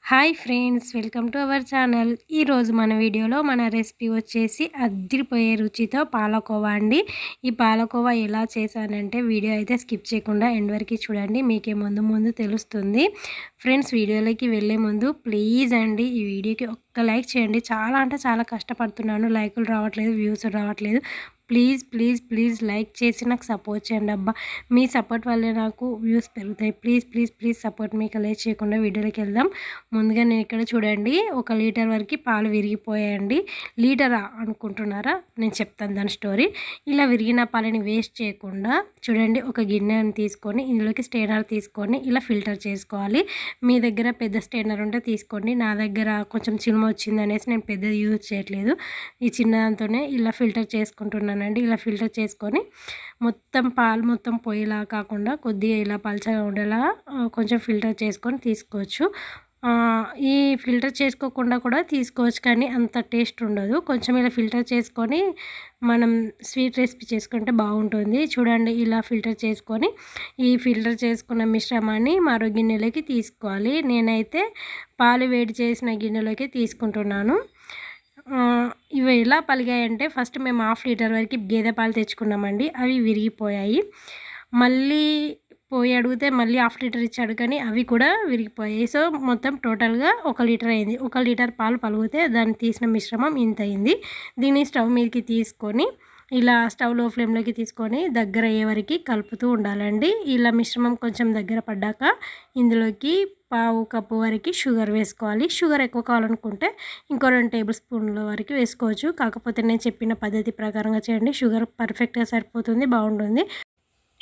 Hi friends, welcome to our channel. ఈరోజు మన వీడియోలో మన రెసిపీ వచ్చేసి అద్దిరిపోయే రుచితో పాలకోవా అండి. ఈ పాలకోవా ఎలా చేశానంటే వీడియో అయితే స్కిప్ చేయకుండా ఎండ్ వరకు చూడండి, మీకే ముందు తెలుస్తుంది. ఫ్రెండ్స్, వీడియోలోకి వెళ్ళే ముందు ప్లీజ్ అండి ఈ వీడియోకి ఒక్క లైక్ చేయండి. చాలా అంటే చాలా కష్టపడుతున్నాను, లైకులు రావట్లేదు, వ్యూస్ రావట్లేదు. ప్లీజ్ ప్లీజ్ ప్లీజ్ లైక్ చేసి నాకు సపోర్ట్ చేయండి అబ్బా. మీ సపోర్ట్ వల్లే నాకు వ్యూస్ పెరుగుతాయి. Please please please support. మీకు లేట్ చేయకుండా వీడియోలోకి వెళ్దాం. ముందుగా నేను ఇక్కడ చూడండి 1 లీటర్ వరకు పాలు విరిగిపోయాయండి. లీటరా అనుకుంటున్నారా? నేను చెప్తాను దాని స్టోరీ. ఇలా విరిగిన పాలని వేస్ట్ చేయకుండా చూడండి, ఒక గిన్నెని తీసుకొని ఇందులోకి స్టెయినర్ తీసుకొని ఇలా ఫిల్టర్ చేసుకోవాలి. మీ దగ్గర పెద్ద స్టెయినర్ ఉంటే తీసుకోండి. నా దగ్గర కొంచెం చిలుమ వచ్చింది అనేసి నేను పెద్దది యూజ్ చేయట్లేదు. ఈ చిన్నదాంతోనే ఇలా ఫిల్టర్ చేసుకుంటున్నానండి. ఇలా ఫిల్టర్ చేసుకొని పాలు మొత్తం పోయేలా కాకుండా కొద్దిగా ఇలా పల్చగా ఉండేలా కొంచెం ఫిల్టర్ చేసుకొని తీసుకోవచ్చు. ఈ ఫిల్టర్ చేసుకోకుండా కూడా తీసుకోవచ్చు, కానీ అంత టేస్ట్ ఉండదు. కొంచెం ఇలా ఫిల్టర్ చేసుకొని మనం స్వీట్ రెసిపీ చేసుకుంటే బాగుంటుంది. చూడండి, ఇలా ఫిల్టర్ చేసుకొని ఈ ఫిల్టర్ చేసుకున్న మిశ్రమాన్ని మరో గిన్నెలోకి తీసుకోవాలి. నేనైతే పాలు వేడి చేసిన గిన్నెలోకి తీసుకుంటున్నాను. ఇవి ఎలా పలిగాయంటే, ఫస్ట్ మేము 1/2 లీటర్ వరకు గేదె పాలు తెచ్చుకున్నామండి. అవి విరిగిపోయాయి. మళ్ళీ పోయి అడిగితే మళ్ళీ 1/2 లీటర్ ఇచ్చాడు, కానీ అవి కూడా విరిగిపోయాయి. సో మొత్తం టోటల్గా 1 లీటర్ అయింది. 1 లీటర్ పాలు పలిగితే దాన్ని తీసిన మిశ్రమం ఇంత అయింది. దీన్ని స్టవ్ మీదకి తీసుకొని ఇలా స్టవ్ లో ఫ్లేమ్లోకి తీసుకొని దగ్గర అయ్యే వరకు కలుపుతూ ఉండాలండి. ఇలా మిశ్రమం కొంచెం దగ్గర పడ్డాక ఇందులోకి 1/2 కప్పు వరకు షుగర్ వేసుకోవాలి. షుగర్ ఎక్కువ కావాలనుకుంటే ఇంకో 2 టేబుల్ స్పూన్ల వరకు వేసుకోవచ్చు. కాకపోతే నేను చెప్పిన పద్ధతి ప్రకారంగా చేయండి, షుగర్ పర్ఫెక్ట్గా సరిపోతుంది, బాగుంటుంది.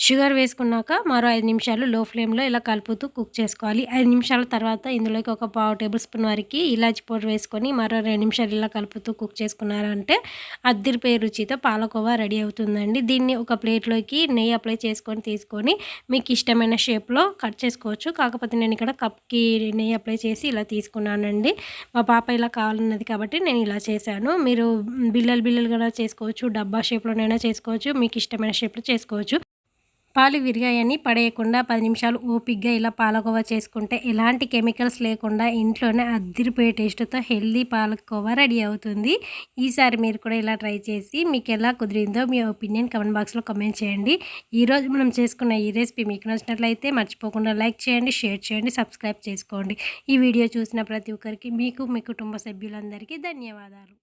షుగర్ వేసుకున్నాక మరో 5 నిమిషాలు లో ఫ్లేమ్లో ఇలా కలుపుతూ కుక్ చేసుకోవాలి. 5 నిమిషాల తర్వాత ఇందులోకి ఒక 1/2 టేబుల్ స్పూన్ వరకు ఇలాచి పౌడర్ వేసుకొని మరో 2 నిమిషాలు ఇలా కలుపుతూ కుక్ చేసుకున్నారంటే అద్దిరిపోయే రుచితో పాలకోవా రెడీ అవుతుందండి. దీన్ని ఒక ప్లేట్లోకి నెయ్యి అప్లై చేసుకొని తీసుకొని మీకు ఇష్టమైన షేప్లో కట్ చేసుకోవచ్చు. కాకపోతే నేను ఇక్కడ కప్కి నెయ్యి అప్లై చేసి ఇలా తీసుకున్నానండి. మా పాప ఇలా కావాలన్నది కాబట్టి నేను ఇలా చేశాను. మీరు బిల్లలుగా చేసుకోవచ్చు, డబ్బా షేప్లోనైనా చేసుకోవచ్చు, మీకు ఇష్టమైన షేప్లో చేసుకోవచ్చు. పాలు విరిగాయని పడేయకుండా 10 నిమిషాలు ఓపిక్గా ఇలా పాలకోవా చేసుకుంటే ఎలాంటి కెమికల్స్ లేకుండా ఇంట్లోనే అద్దిరిపోయే టేస్ట్తో హెల్దీ పాలకోవా రెడీ అవుతుంది. ఈసారి మీరు కూడా ఇలా ట్రై చేసి మీకు ఎలా కుదిరిందో మీ ఒపీనియన్ కమెంట్ బాక్స్లో కమెంట్ చేయండి. ఈరోజు మనం చేసుకున్న ఈ రెసిపీ మీకు నచ్చినట్లయితే మర్చిపోకుండా లైక్ చేయండి, షేర్ చేయండి, సబ్స్క్రైబ్ చేసుకోండి. ఈ వీడియో చూసిన ప్రతి ఒక్కరికి, మీకు మీ కుటుంబ సభ్యులందరికీ ధన్యవాదాలు.